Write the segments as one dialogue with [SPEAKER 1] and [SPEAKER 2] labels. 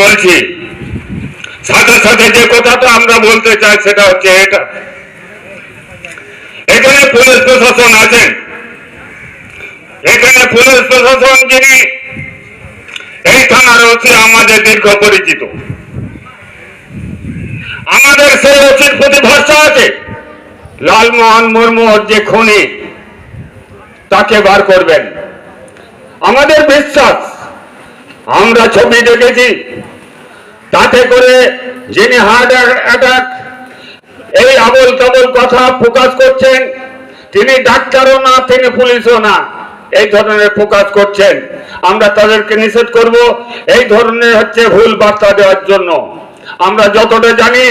[SPEAKER 1] বলছি, সাথে সাথে যে কথাটা আমরা বলতে চাই সেটা হচ্ছে এটা, এখানে পুলিশ প্রশাসন আছেন, এখানে পুলিশ প্রশাসন যিনি এই থানার ওসি আমাদের দীর্ঘ পরিচিত, আমাদের সেই ওসির প্রতি ভরসা আছে। লালমোহন মুর্মুর যে খুনি তাকে বার করবেন, আমাদের বিশ্বাস। আমরা ছবি দেখেছি, তাতে করে যিনি হার্ট অ্যাটাক এই আবল তাবল কথা প্রকাশ করছেন, তিনি ডাক্তারও না, তিনি পুলিশও না, এই ধরনের প্রকাশ করছেন। আমরা তাদেরকে নিষেধ করব এই ধরনের হচ্ছে ভুল বার্তা দেওয়ার জন্য। আমরা যতটা জানি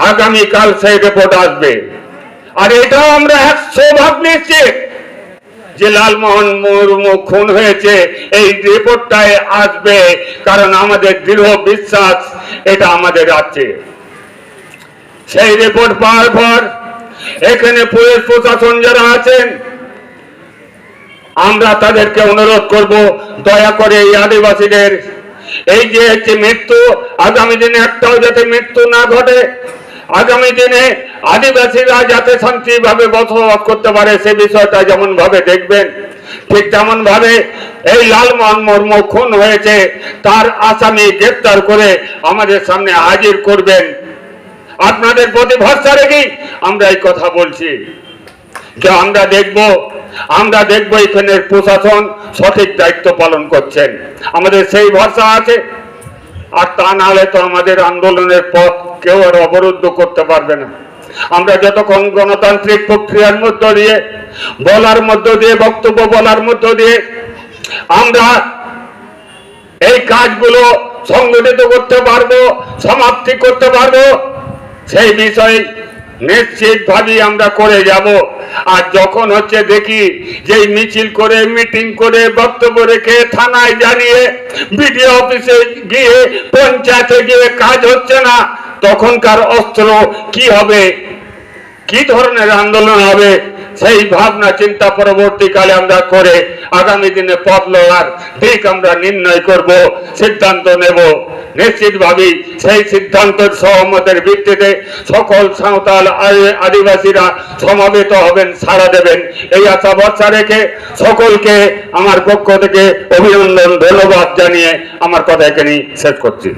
[SPEAKER 1] আগামীকাল সেই রিপোর্ট আসবে, আর এটাও আমরা 100% নিশ্চিত যে লালমোহন মুর্মু খুন হয়েছে, এই রিপোর্টটাই আসবে, কারণ আমাদের দৃঢ় বিশ্বাস এটা আমাদের আছে। সেই রিপোর্ট পাওয়ার পর এখানে পুলিশ প্রশাসন যারা আছেন, আমরা তাদেরকে অনুরোধ করব দয়া করে এই আদিবাসীদের এই যে হচ্ছে মৃত্যু, আগামী দিনে একটাও যাতে মৃত্যু না ঘটে, আগামী দিনে আদিবাসীরা যাতে শান্তিভাবে বসবাস করতে পারে সে বিষয়টা যেমন ভাবে দেখবেন, ঠিক তেমন ভাবে এই লালমোহন মুর্মু খুন হয়েছে তার আসামি গ্রেপ্তার করে আমাদের সামনে হাজির করবেন। আপনাদের প্রতি ভরসা রেখেই আমরা এই কথা বলছি যে আমরা দেখব এখানের প্রশাসন সঠিক দায়িত্ব পালন করছেন, আমাদের সেই ভরসা আছে। আর তা না হলে তো আমাদের আন্দোলনের পথ কেউ আর অবরুদ্ধ করতে পারবে না। আমরা যতক্ষণ গণতান্ত্রিক প্রক্রিয়ার মধ্য দিয়ে বক্তব্য বলার মধ্য দিয়ে আমরা এই কাজগুলো সংগঠিত করতে পারবো, সমাপ্তি করতে পারবো, সেই বিষয়ে নিশ্চিতভাবে আমরা করে যাব। আর যখন হচ্ছে দেখি যে মিছিল করে, মিটিং করে, বক্তব্য রেখে, থানায় জানিয়ে, বিডিও অফিসে গিয়ে, পঞ্চায়েতে গিয়ে কাজ হচ্ছে না, তখনকার অস্ত্র কি হবে, কি ধরনের আন্দোলন হবে, সেই ভাবনা চিন্তা পরবর্তীকালে আমরা করে আগামী দিনে পথ লড়ার দিক আমরা নির্ণয় করব, সিদ্ধান্ত নেব। নিশ্চিতভাবেই সেই সিদ্ধান্তের সহমতের ভিত্তিতে সকল সাঁওতাল আদিবাসীরা সমাবেত হবেন, সাড়া দেবেন, এই আশা ভরসা রেখে সকলকে আমার পক্ষ থেকে অভিনন্দন, ধন্যবাদ জানিয়ে আমার কথা এখানেই শেষ করছি।